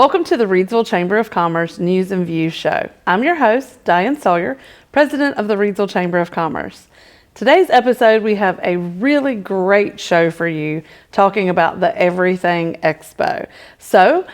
Welcome to the Reedsville Chamber of Commerce News and Views show. I'm your host, Diane Sawyer, president of the Reedsville Chamber of Commerce. Today's episode, we have a really great show for you talking about the Everything Expo. So,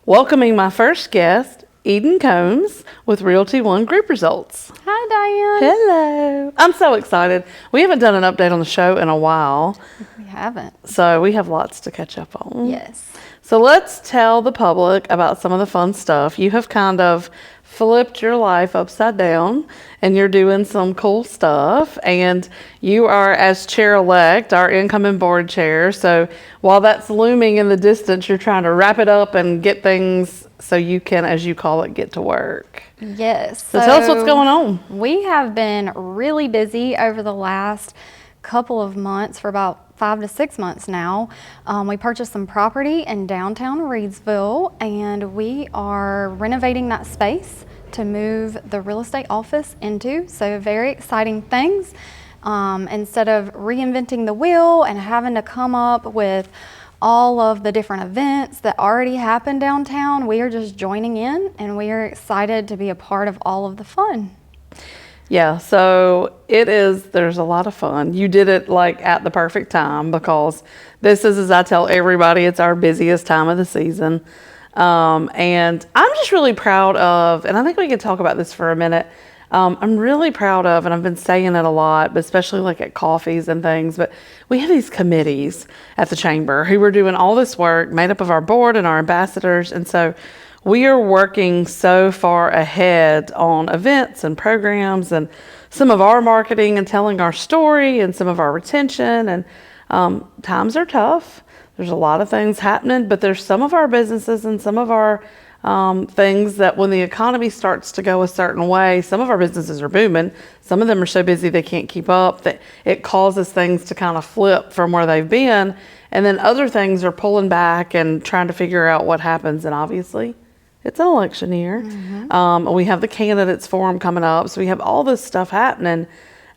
welcoming my first guest, Eden Combs with Realty One Group Results. Hi, Diane. Hello. I'm so excited. We haven't done an update on the show in a while. We haven't. So we have lots to catch up on. Yes. So let's tell the public about some of the fun stuff. You have kind of flipped your life upside down and you're doing some cool stuff, and you are, as chair-elect, our incoming board chair. So while that's looming in the distance, you're trying to wrap it up and get things so you can, as you call it, get to work. Yes. So tell us what's going on. We have been really busy over the last couple of months, for about 5 to 6 months now. We purchased some property in downtown Reedsville, and we are renovating that space to move the real estate office into. So very exciting things. Instead of reinventing the wheel and having to come up with all of the different events that already happen downtown, we are just joining in, and we are excited to be a part of all of the fun. Yeah, so there's a lot of fun. You did it like at the perfect time, because this is, as I tell everybody, it's our busiest time of the season. And I'm just really proud of, and I think we could talk about this for a minute. I'm really proud of, and I've been saying it a lot, but especially like at coffees and things, but we have these committees at the chamber who are doing all this work, made up of our board and our ambassadors. And so we are working so far ahead on events and programs and some of our marketing and telling our story and some of our retention. And times are tough. There's a lot of things happening, but there's some of our businesses and some of our things that when the economy starts to go a certain way, some of our businesses are booming. Some of them are so busy they can't keep up that it causes things to kind of flip from where they've been. And then other things are pulling back and trying to figure out what happens. And obviously, it's an election year. Mm-hmm. We have the candidates forum coming up. So we have all this stuff happening.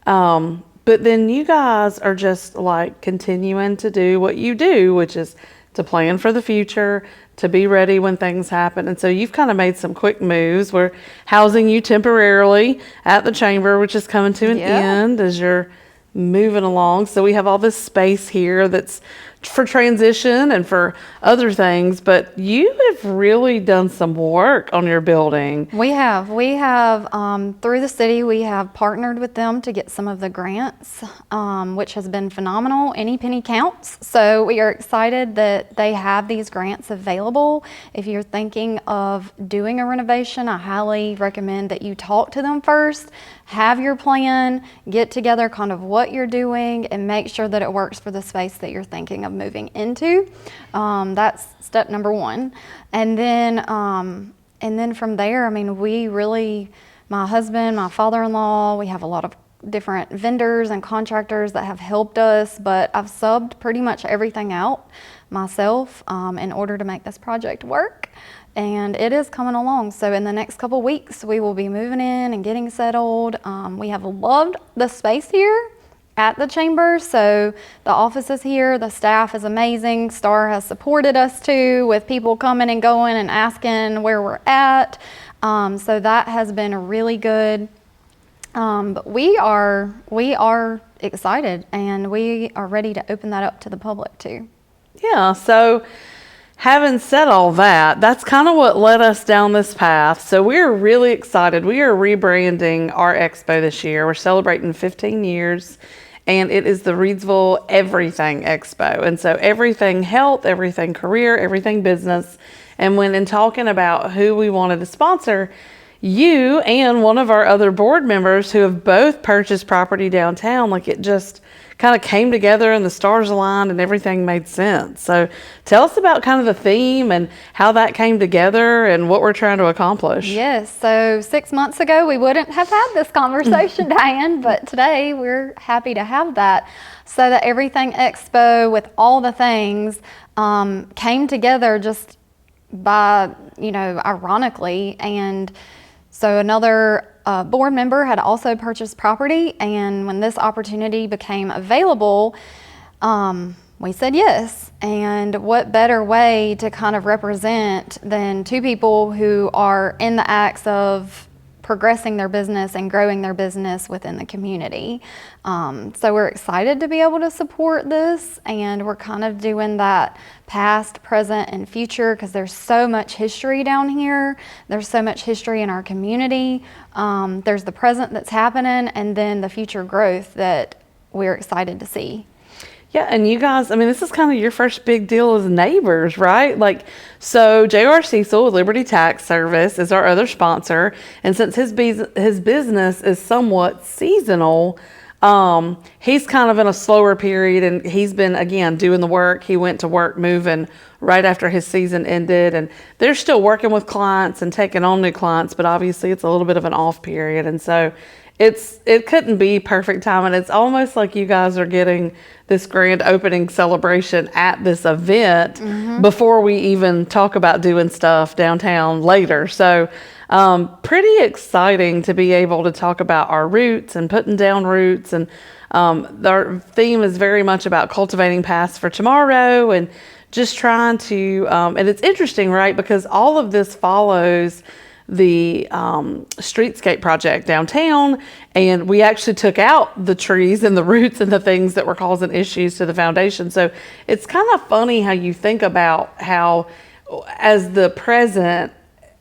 But then you guys are just like continuing to do what you do, which is to plan for the future, to be ready when things happen. And so you've kind of made some quick moves. We're housing you temporarily at the chamber, which is coming to an end as you're moving along. So we have all this space here that's for transition and for other things, but you have really done some work on your building. We have through the city, we have partnered with them to get some of the grants, which has been phenomenal. Any penny counts. So we are excited that they have these grants available. If you're thinking of doing a renovation, I highly recommend that you talk to them first, have your plan, get together kind of what you're doing, and make sure that it works for the space that you're thinking of moving into. That's step number one. And then from there, I mean, we really, my husband, my father-in-law, we have a lot of different vendors and contractors that have helped us, but I've subbed pretty much everything out myself in order to make this project work. And it is coming along. So in the next couple weeks, we will be moving in and getting settled. We have loved the space here at the chamber. So the office is here, the staff is amazing. Star has supported us too, with people coming and going and asking where we're at. So that has been really good. But we are excited, and we are ready to open that up to the public too. Yeah, so having said all that, that's kind of what led us down this path. So we're really excited. We are rebranding our expo this year. We're celebrating 15 years, and it is the Reedsville Everything Expo. And so everything health, everything career, everything business. And when in talking about who we wanted to sponsor, you and one of our other board members who have both purchased property downtown, like it just kind of came together and the stars aligned and everything made sense. So tell us about kind of the theme and how that came together and what we're trying to accomplish. Yes, so 6 months ago we wouldn't have had this conversation, Diane, but today we're happy to have that. So the Everything Expo with all the things came together just by, ironically. And so another board member had also purchased property, and when this opportunity became available, We said yes. And what better way to kind of represent than two people who are in the acts of progressing their business and growing their business within the community. So we're excited to be able to support this, and we're kind of doing that past, present, and future because there's so much history down here. There's so much history in our community. There's the present that's happening, and then the future growth that we're excited to see. Yeah, and you guys, I mean, this is kind of your first big deal as neighbors, right? Like, so J.R. Cecil, Liberty Tax Service, is our other sponsor, and since his business is somewhat seasonal, he's kind of in a slower period, and he's been, again, doing the work. He went to work moving right after his season ended, and they're still working with clients and taking on new clients, but obviously it's a little bit of an off period, and so it couldn't be perfect time, and it's almost like you guys are getting this grand opening celebration at this event before we even talk about doing stuff downtown later. So pretty exciting to be able to talk about our roots and putting down roots, and our theme is very much about cultivating paths for tomorrow and just trying to and it's interesting, right, because all of this follows the streetscape project downtown, and we actually took out the trees and the roots and the things that were causing issues to the foundation. So it's kind of funny how you think about how, as the present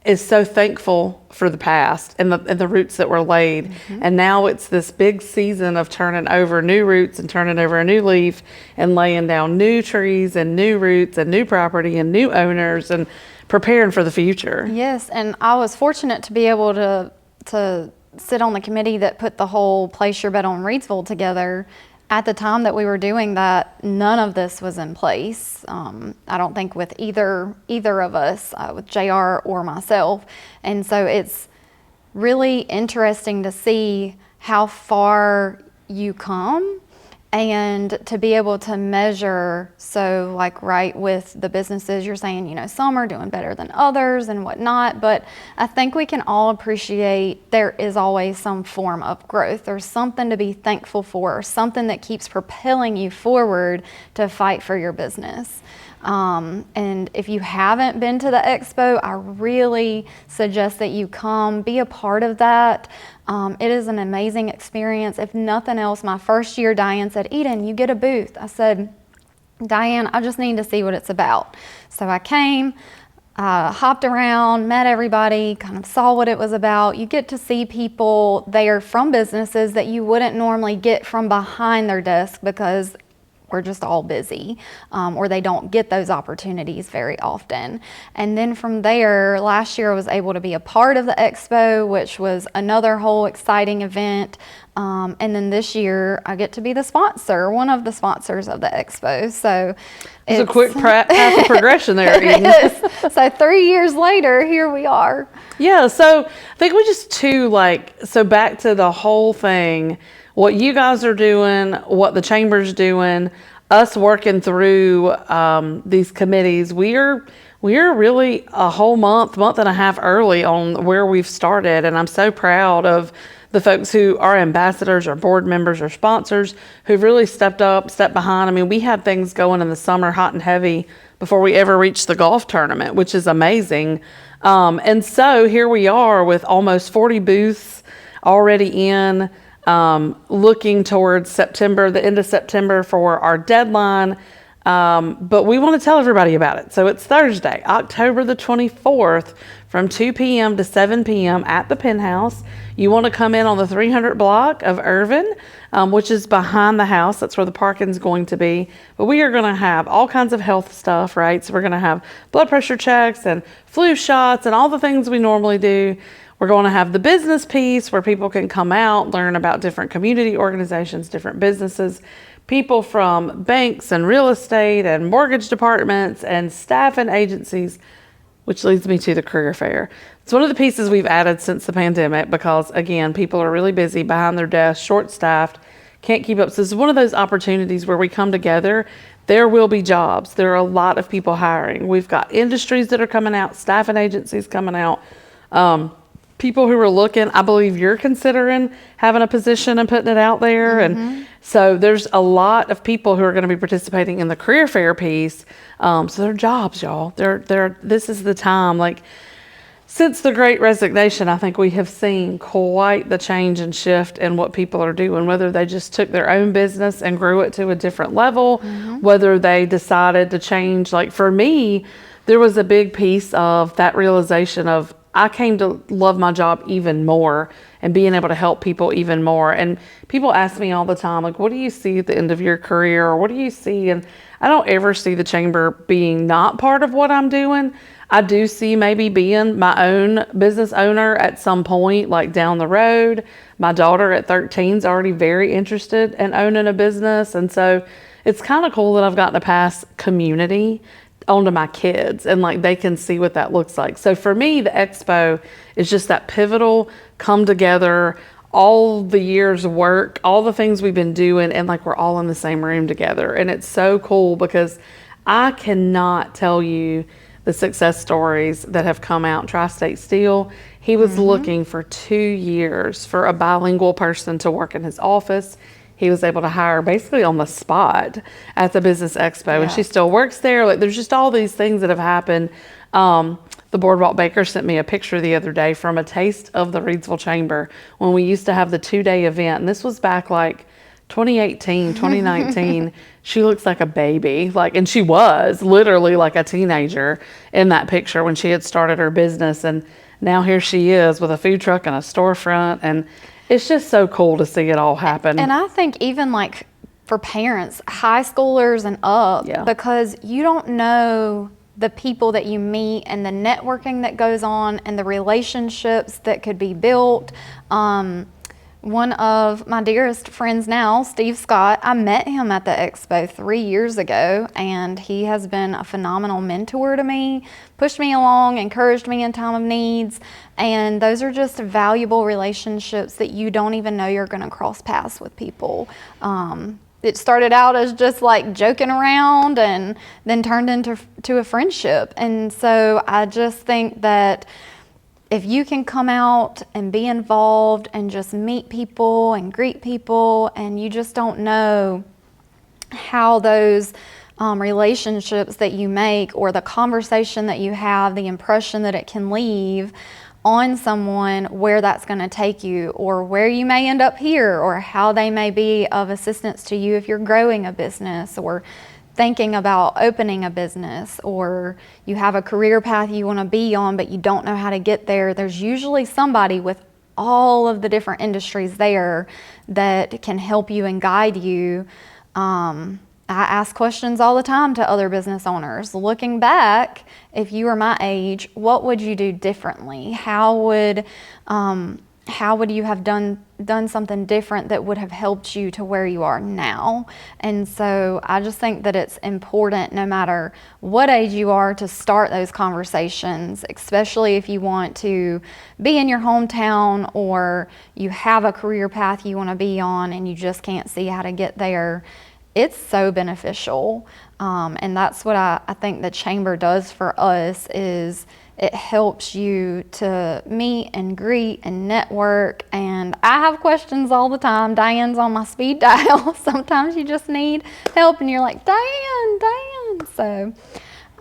is so thankful for the past and the roots that were laid, and now it's this big season of turning over new roots and turning over a new leaf and laying down new trees and new roots and new property and new owners and preparing for the future. Yes, and I was fortunate to be able to sit on the committee that put the whole Place Your Bet on Reidsville together. At the time that we were doing that, none of this was in place. I don't think with either of us, with JR or myself. And so it's really interesting to see how far you come and to be able to measure. So like, right, with the businesses, you're saying, you know, some are doing better than others and whatnot, but I think we can all appreciate there is always some form of growth. There's something to be thankful for, something that keeps propelling you forward to fight for your business. And if you haven't been to the Expo, I really suggest that you come, be a part of that. It is an amazing experience. If nothing else, my first year, Diane said, Eden, you get a booth. I said, Diane, I just need to see what it's about. So I came, hopped around, met everybody, kind of saw what it was about. You get to see people there from businesses that you wouldn't normally get from behind their desk because we're just all busy, or they don't get those opportunities very often. And then from there, last year I was able to be a part of the Expo, which was another whole exciting event. And then this year I get to be the sponsor, one of the sponsors of the Expo. So it's a quick path of progression there, Eden. It is. So 3 years later, here we are. Yeah, so I think we just so back to the whole thing, what you guys are doing, what the chamber's doing, us working through these committees. We are really a whole month and a half early on where we've started, and I'm so proud of the folks who are ambassadors or board members or sponsors who've really stepped up, stepped behind. I mean, we had things going in the summer hot and heavy before we ever reached the golf tournament, which is amazing. And so here we are with almost 40 booths already in, looking towards September, the end of September for our deadline. But we want to tell everybody about it. So it's Thursday, October the 24th from 2 p.m. to 7 p.m. at the Penthouse. You want to come in on the 300 block of Irvin, which is behind the house. That's where the parking's going to be. But we are going to have all kinds of health stuff, right? So we're going to have blood pressure checks and flu shots and all the things we normally do. We're going to have the business piece where people can come out, learn about different community organizations, different businesses, people from banks and real estate and mortgage departments and staff and agencies, which leads me to the career fair. It's one of the pieces we've added since the pandemic because, again, people are really busy behind their desks, short-staffed, can't keep up. So this is one of those opportunities where we come together. There will be jobs. There are a lot of people hiring. We've got industries that are coming out, staff and agencies coming out. people who are looking, I believe you're considering having a position and putting it out there. And so there's a lot of people who are going to be participating in the career fair piece. So they're jobs, y'all. This is the time. Like, since the Great Resignation, I think we have seen quite the change and shift in what people are doing, whether they just took their own business and grew it to a different level, whether they decided to change. Like for me, there was a big piece of that realization of I came to love my job even more and being able to help people even more. And people ask me all the time, like, what do you see at the end of your career? Or what do you see? And I don't ever see the chamber being not part of what I'm doing. I do see maybe being my own business owner at some point, like down the road. My daughter at 13 is already very interested in owning a business. And so it's kind of cool that I've gotten to pass community onto my kids and like they can see what that looks like. So for me, the expo is just that pivotal come together, all the years of work, all the things we've been doing, and like we're all in the same room together. And it's so cool because I cannot tell you the success stories that have come out. Tri-State Steel, he was looking for 2 years for a bilingual person to work in his office. He was able to hire basically on the spot at the Business Expo, and she still works there. Like, there's just all these things that have happened. The Boardwalk Baker sent me a picture the other day from a taste of the Reidsville Chamber when we used to have the 2-day event, and this was back like 2018, 2019. She looks like a baby, and she was literally like a teenager in that picture when she had started her business, and now here she is with a food truck and a storefront, and it's just so cool to see it all happen. And I think even like for parents, high schoolers and up, because you don't know the people that you meet and the networking that goes on and the relationships that could be built. One of my dearest friends now, Steve Scott, I met him at the Expo 3 years ago, and he has been a phenomenal mentor to me, pushed me along, encouraged me in time of needs, and those are just valuable relationships that you don't even know you're going to cross paths with people. It started out as just like joking around and then turned into a friendship. And so I just think that if you can come out and be involved and just meet people and greet people, and you just don't know how those relationships that you make or the conversation that you have, the impression that it can leave on someone, where that's going to take you, or where you may end up here, or how they may be of assistance to you if you're growing a business or thinking about opening a business, or you have a career path you want to be on but you don't know how to get there. There's usually somebody with all of the different industries there that can help you and guide you. I ask questions all the time to other business owners. Looking back, if you were my age, what would you do differently? How would you have done something different that would have helped you to where you are now? And so I just think that it's important, no matter what age you are, to start those conversations, especially if you want to be in your hometown or you have a career path you want to be on and you just can't see how to get there. It's so beneficial. And that's what I think the chamber does for us, is it helps you to meet and greet and network. And I have questions all the time. Diane's on my speed dial. Sometimes you just need help and you're like, Diane. So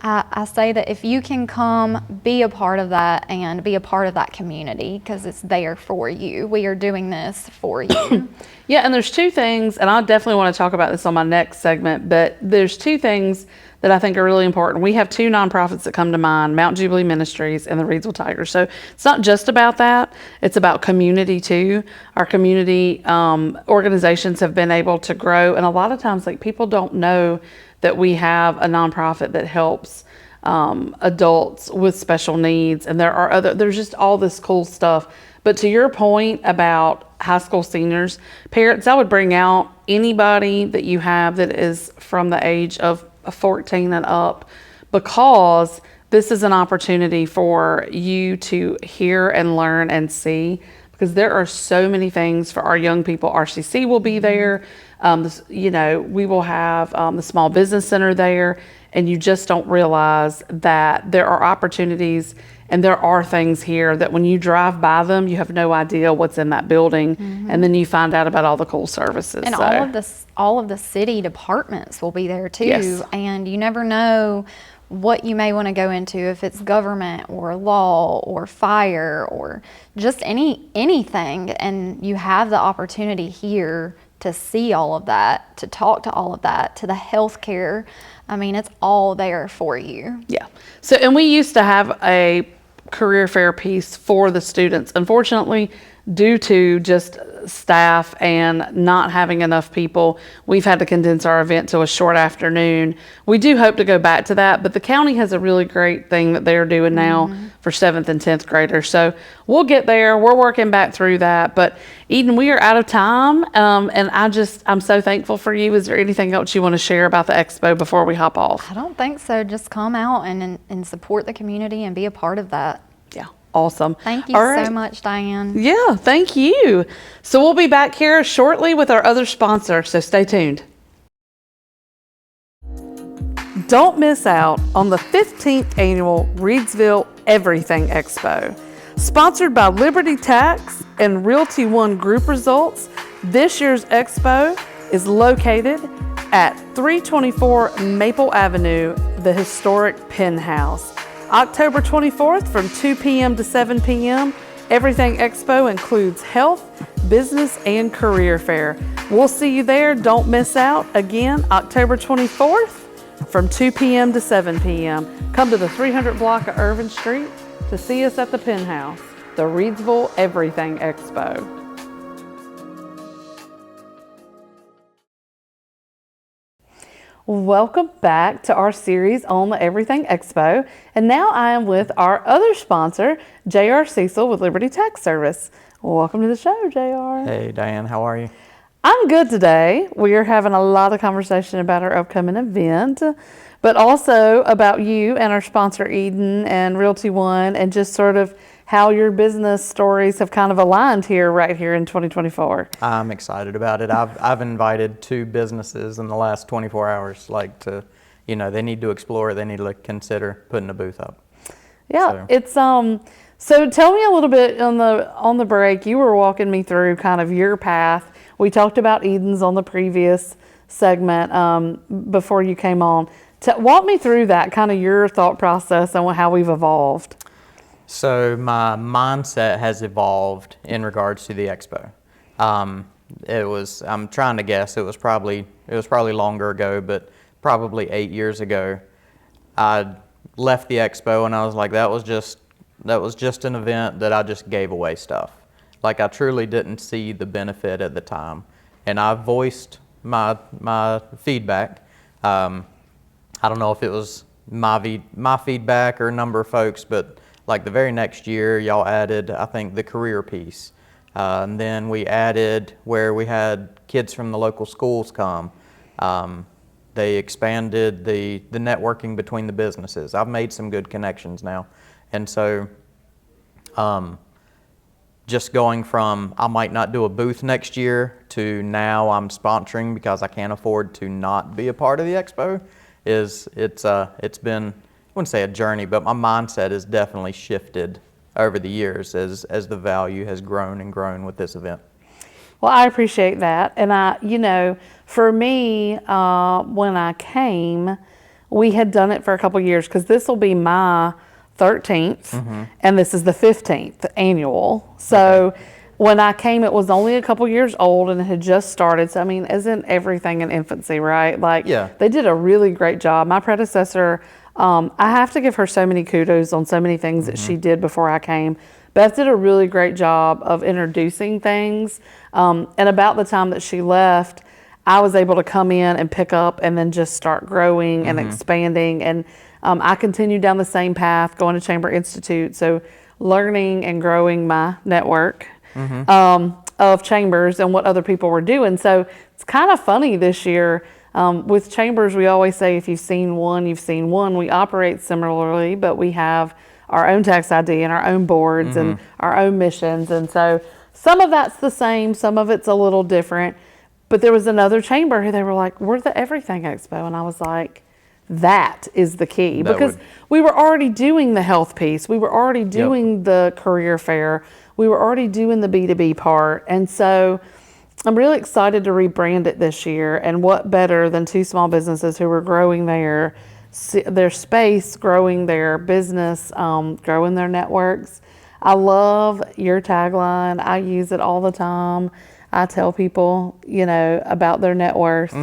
I say that if you can come, be a part of that and be a part of that community, because it's there for you. We are doing this for you. Yeah, and there's 2 things, and I definitely want to talk about this on my next segment, but there's 2 things that I think are really important. We have 2 nonprofits that come to mind, Mount Jubilee Ministries and the Reidsville Tigers. So it's not just about that, it's about community too. Our community organizations have been able to grow, and a lot of times people don't know that we have a nonprofit that helps adults with special needs, and there's just all this cool stuff. But to your point about high school seniors, parents, I would bring out anybody that you have that is from the age of 14 and up, because this is an opportunity for you to hear and learn and see, because there are so many things for our young people. RCC will be there. We will have the Small Business Center there, and you just don't realize that there are opportunities And there are things here that when you drive by them, you have no idea what's in that building. And then you find out about all the cool services. And all of the city departments will be there too. Yes. And you never know what you may want to go into, if it's government or law or fire or just anything. And you have the opportunity here to see all of that, to talk to all of that, to the healthcare. I mean, it's all there for you. Yeah. So, and we used to have a career fair piece for the students. Unfortunately, due to just staff and not having enough people, we've had to condense our event to a short afternoon. We do hope to go back to that, but the county has a really great thing that they're doing now for 7th and 10th graders. So we'll get there. We're working back through that. But Eden, we are out of time. And I'm so thankful for you. Is there anything else you want to share about the expo before we hop off? I don't think so. Just come out and support the community and be a part of that. Yeah. Awesome. Thank you so much, Diane. Yeah, thank you. So we'll be back here shortly with our other sponsor, so stay tuned. Don't miss out on the 15th annual Reidsville Everything Expo. Sponsored by Liberty Tax and Realty One Group Results, this year's expo is located at 324 Maple Avenue, the historic Penn House. October 24th from 2 p.m. to 7 p.m. Everything Expo includes health, business, and career fair. We'll see you there. Don't miss out. Again, October 24th from 2 p.m. to 7 p.m. Come to the 300 block of Irvin Street to see us at the Penn House, the Reidsville Everything Expo. Welcome back to our series on the Everything Expo. And now I am with our other sponsor, J.R. Cecil with Liberty Tax Service. Welcome to the show, J.R. Hey, Diane, how are you? I'm good today. We are having a lot of conversation about our upcoming event, but also about you and our sponsor, Eden and Realty One, and just sort of how your business stories have kind of aligned right here in 2024. I'm excited about it. I've invited 2 businesses in the last 24 hours, they need to explore, they need to consider putting a booth up. Yeah, it's so tell me a little bit on the break. You were walking me through kind of your path. We talked about Eden's on the previous segment before you came on. Walk me through that, kind of your thought process and how we've evolved. So my mindset has evolved in regards to the expo. I'm trying to guess, it was probably longer ago, but probably 8 years ago, I left the expo and I was like, that was just an event that I just gave away stuff. Like, I truly didn't see the benefit at the time. And I voiced my feedback. I don't know if it was my feedback or a number of folks, but like the very next year, y'all added, I think, the career piece. And then we added where we had kids from the local schools come. They expanded the networking between the businesses. I've made some good connections now. And so just going from I might not do a booth next year to now I'm sponsoring because I can't afford to not be a part of the expo it's been, I wouldn't say a journey, but my mindset has definitely shifted over the years as the value has grown and grown with this event. Well, I appreciate that. And for me, when I came, we had done it for a couple of years because this will be my 13th and this is the 15th annual. So when I came, it was only a couple years old and it had just started. So, I mean, isn't everything in infancy, right? They did a really great job. My predecessor, I have to give her so many kudos on so many things that she did before I came. Beth did a really great job of introducing things. And about the time that she left, I was able to come in and pick up and then just start growing and expanding. And I continued down the same path, going to Chamber Institute. So learning and growing my network of chambers and what other people were doing. So it's kind of funny this year. With chambers, we always say if you've seen one, you've seen one. We operate similarly, but we have our own tax ID and our own boards and our own missions. And so some of that's the same, some of it's a little different. But there was another chamber who they were like, we're the Everything Expo. And I was like, that is the key, That because would- we were already doing the health piece. We were already doing the career fair. We were already doing the B2B part. And so I'm really excited to rebrand it this year. And what better than two small businesses who are growing their space, growing their business, growing their networks. I love your tagline. I use it all the time. I tell people, about their net worth.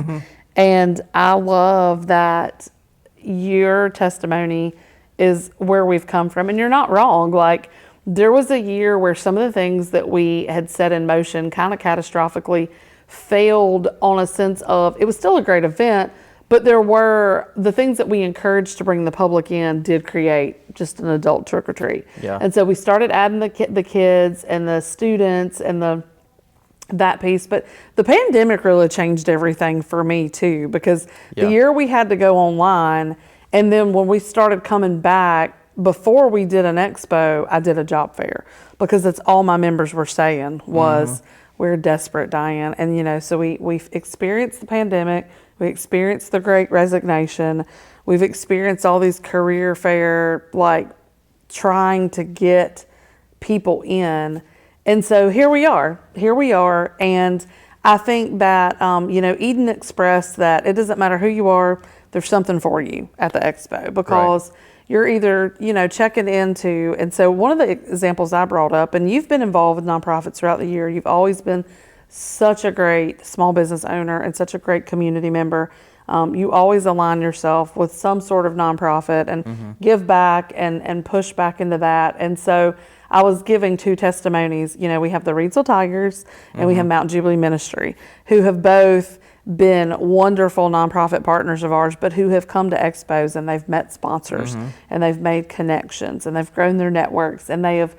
And I love that your testimony is where we've come from. And you're not wrong. Like, there was a year where some of the things that we had set in motion kind of catastrophically failed, on a sense of, it was still a great event, but there were the things that we encouraged to bring the public in did create just an adult trick or treat. Yeah. And so we started adding the kids and the students and that piece. But the pandemic really changed everything for me too, because Yeah. the year we had to go online, and then when we started coming back, before we did an expo, I did a job fair, because that's all my members were saying was, we're desperate, Diane. And so we've experienced the pandemic, we experienced the Great Resignation, we've experienced all these career fair, like, trying to get people in. And so here we are. And I think that, Eden expressed that it doesn't matter who you are, there's something for you at the expo, because you're either, checking into, and so one of the examples I brought up, and you've been involved with nonprofits throughout the year, you've always been such a great small business owner and such a great community member. You always align yourself with some sort of nonprofit and give back and push back into that. And so I was giving two testimonies. We have the Reidsville Tigers and we have Mountain Jubilee Ministry, who have both been wonderful nonprofit partners of ours, but who have come to expos and they've met sponsors and they've made connections and they've grown their networks and they have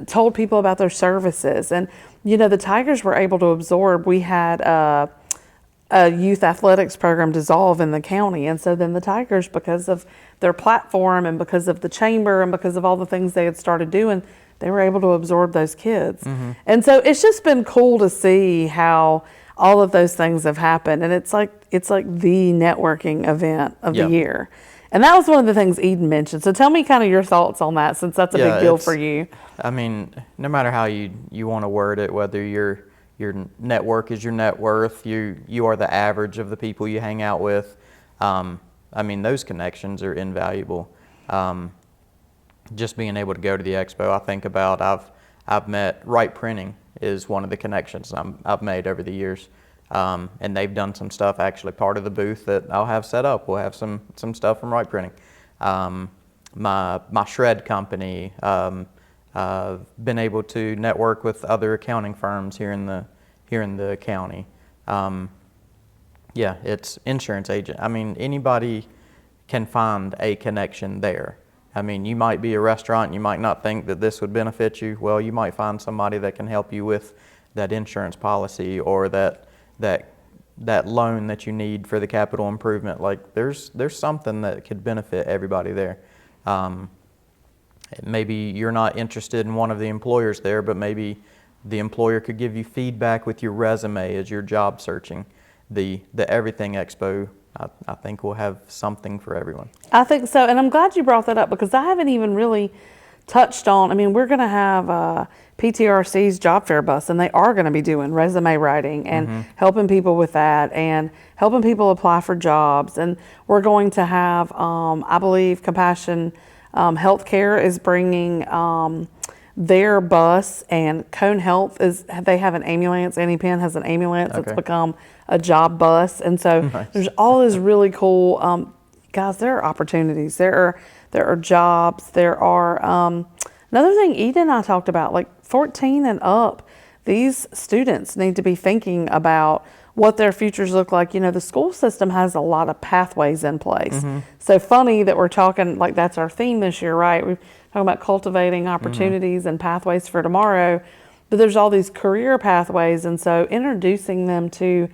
told people about their services. And, the Tigers were able to absorb, we had a youth athletics program dissolve in the county. And so then the Tigers, because of their platform and because of the chamber and because of all the things they had started doing, they were able to absorb those kids. And so it's just been cool to see how all of those things have happened. And it's like the networking event of the year. And that was one of the things Eden mentioned. So tell me kind of your thoughts on that, since that's a big deal for you. I mean, no matter how you want to word it, whether your network is your net worth, you are the average of the people you hang out with. I mean, those connections are invaluable. Just being able to go to the expo, I think about, I've met Right Printing is one of the connections I've made over the years. And they've done some stuff, actually part of the booth that I'll have set up. We'll have some stuff from Right Printing. My shred company, been able to network with other accounting firms here in the county. It's insurance agent. I mean, anybody can find a connection there. I mean, you might be a restaurant, you might not think that this would benefit you. Well, you might find somebody that can help you with that insurance policy or that loan that you need for the capital improvement. Like, there's something that could benefit everybody there. Maybe you're not interested in one of the employers there, but maybe the employer could give you feedback with your resume as you're job searching. The Everything Expo, I think, will have something for everyone. I think so. And I'm glad you brought that up, because I haven't even really touched on, I mean, we're going to have PTRC's job fair bus, and they are going to be doing resume writing and helping people with that and helping people apply for jobs. And we're going to have, I believe, Compassion Healthcare is bringing their bus, and Cone Health they have an ambulance. Annie Penn has an ambulance that's become a job bus. And so there's all this really cool, guys, there are opportunities. There are jobs. There are, another thing Eden and I talked about, like 14 and up, these students need to be thinking about what their futures look like. The school system has a lot of pathways in place. So funny that we're talking, like, that's our theme this year, right? We're talking about cultivating opportunities and pathways for tomorrow, but there's all these career pathways. And so introducing them to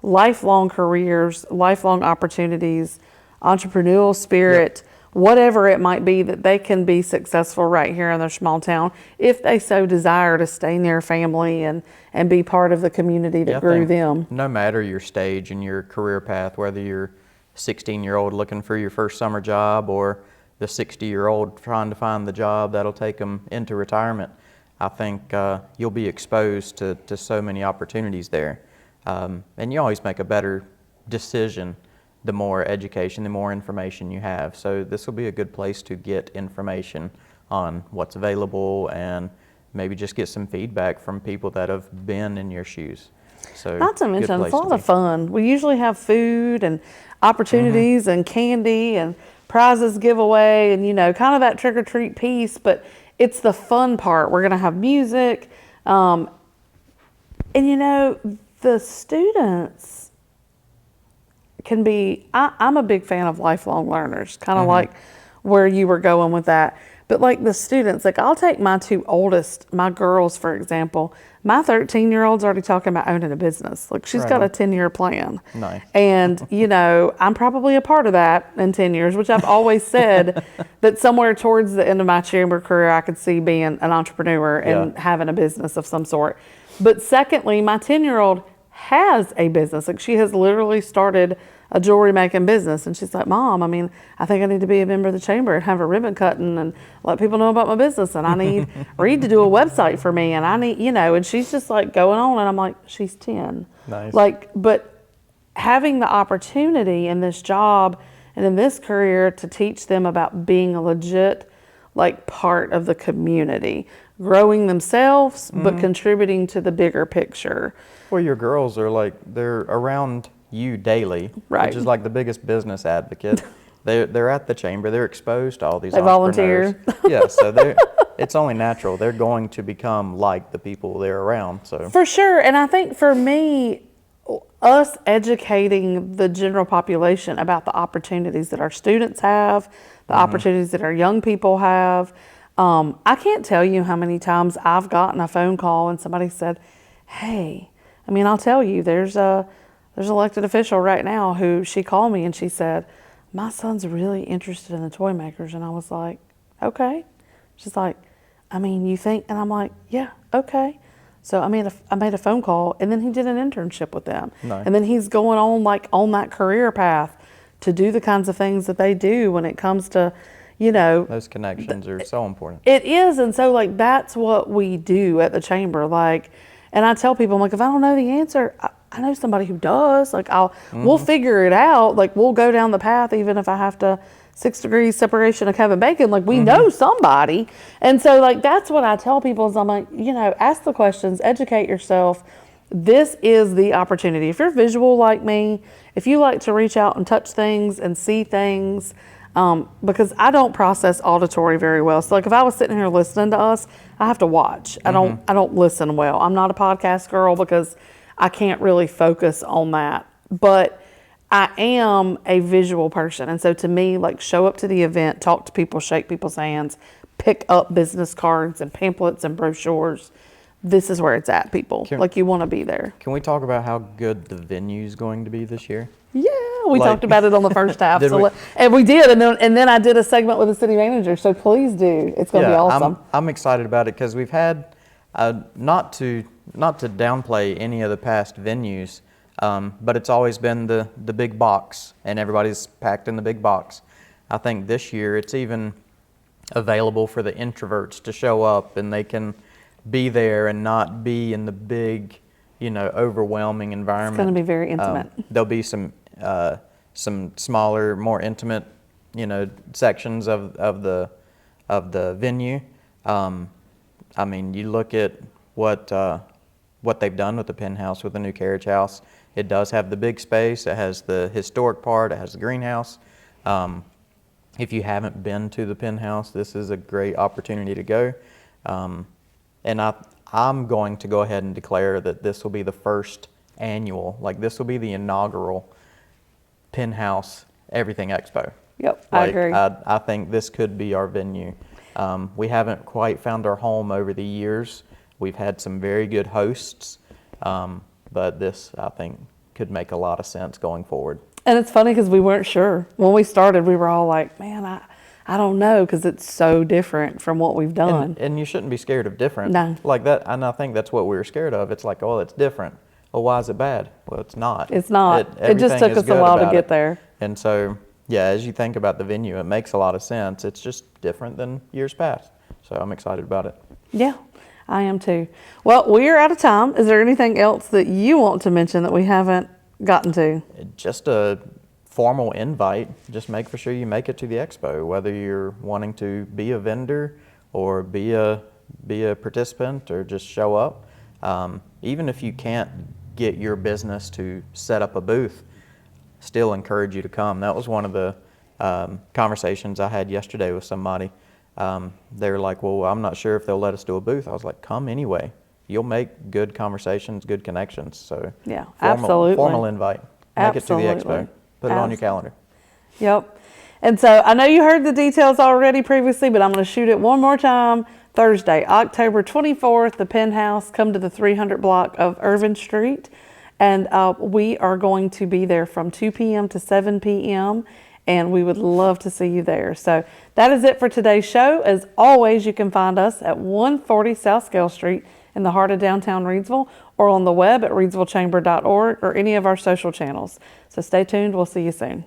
lifelong careers, lifelong opportunities, entrepreneurial spirit, whatever it might be, that they can be successful right here in their small town if they so desire to stay near family and be part of the community that grew them. No matter your stage in your career path, whether you're 16-year-old looking for your first summer job, or the 60-year-old trying to find the job that'll take them into retirement. I think you'll be exposed to so many opportunities there. And you always make a better decision the more education, the more information you have. So this will be a good place to get information on what's available and maybe just get some feedback from people that have been in your shoes. So Not to good mention, place it's a lot be. of fun. We usually have food and opportunities and candy and prizes giveaway and, kind of that trick or treat piece, but it's the fun part. We're going to have music. And, the students can be, I'm a big fan of lifelong learners, kind of like where you were going with that. But like the students, like I'll take my two oldest, my girls, for example. My 13-year-old's already talking about owning a business. Like she's got a 10-year plan. Nice. And, I'm probably a part of that in 10 years, which I've always said that somewhere towards the end of my chamber career, I could see being an entrepreneur and having a business of some sort. But secondly, my 10-year-old has a business. Like she has literally started a jewelry making business, and she's like, Mom, I think I need to be a member of the chamber and have a ribbon cutting and let people know about my business, and I need Reed to do a website for me, and I need, and she's just like going on, and I'm like, she's 10. Nice. Like, but having the opportunity in this job and in this career to teach them about being a legit part of the community, growing themselves, but contributing to the bigger picture. Well, your girls are they're around you daily, Right. which is like the biggest business advocate. They're at the chamber. They're exposed to all these They entrepreneurs. volunteer. Yeah, so it's only natural. They're going to become like the people they're around. So For sure. And I think for me, us educating the general population about the opportunities that our students have, the opportunities that our young people have. I can't tell you how many times I've gotten a phone call and somebody said, hey, I'll tell you, there's an elected official right now who she called me and she said, my son's really interested in the toy makers. And I was like, okay. She's like, you think? And I'm like, yeah, okay. So I made a phone call, and then he did an internship with them. Nice. And then he's going on on that career path to do the kinds of things that they do when it comes to, those connections are so important. it is. And so that's what we do at the chamber. And I tell people, I'm like, if I don't know the answer, I know somebody who does. We'll figure it out. We'll go down the path, even if I have to 6 degrees separation of Kevin Bacon. We know somebody. And so that's what I tell people is I'm like, ask the questions, educate yourself. This is the opportunity. If you're visual like me, if you like to reach out and touch things and see things, because I don't process auditory very well. So if I was sitting here listening to us, I have to watch. I don't listen well. I'm not a podcast girl because I can't really focus on that. But I am a visual person. And so to me, show up to the event, talk to people, shake people's hands, pick up business cards and pamphlets and brochures. This is where it's at, people. You want to be there. Can we talk about how good the venue's going to be this year? Yeah, we talked about it on the first half. Did we? And we did. And then I did a segment with the city manager. So please do. It's going to be awesome. I'm excited about it because we've had, not to downplay any of the past venues, but it's always been the big box, and everybody's packed in the big box. I think this year it's even available for the introverts to show up, and they can be there and not be in the big, overwhelming environment. It's going to be very intimate. There'll be some smaller, more intimate, sections of the venue. You look at what they've done with the penthouse, with the new carriage house. It does have the big space. It has the historic part. It has the greenhouse. If you haven't been to the penthouse, this is a great opportunity to go. And I'm going to go ahead and declare that this will be the first annual, this will be the inaugural penthouse everything expo. Yep, I agree. I think this could be our venue. We haven't quite found our home over the years. We've had some very good hosts, but this, I think, could make a lot of sense going forward. And it's funny because we weren't sure. When we started, we were all like, man, I don't know, because it's so different from what we've done. And you shouldn't be scared of different. No. Like that, and I think that's what we were scared of. It's like, oh, it's different. well, why is it bad? Well, it's not. It's not. It just everything took is us a good while to about get it. there. And so, yeah, as you think about the venue, it makes a lot of sense. It's just different than years past. So I'm excited about it. Yeah, I am too. Well, we are out of time. Is there anything else that you want to mention that we haven't gotten to? Just a formal invite. Just make for sure you make it to the expo, whether you're wanting to be a vendor or be a participant or just show up. Even if you can't get your business to set up a booth, still encourage you to come. That was one of the conversations I had yesterday with somebody. They were like, well, I'm not sure if they'll let us do a booth. I was like, come anyway. You'll make good conversations, good connections. So Yeah, absolutely. Formal invite. Make Absolutely. it to the expo. Put it on your calendar. Yep. And so I know you heard the details already previously, but I'm going to shoot it one more time. Thursday, October 24th, the Penthouse. Come to the 300 block of Irvin Street. And we are going to be there from 2 p.m. to 7 p.m. And we would love to see you there. So that is it for today's show. As always, you can find us at 140 South Scale Street in the heart of downtown Reidsville, or on the web at reidsvillechamber.org, or any of our social channels. So stay tuned. We'll see you soon.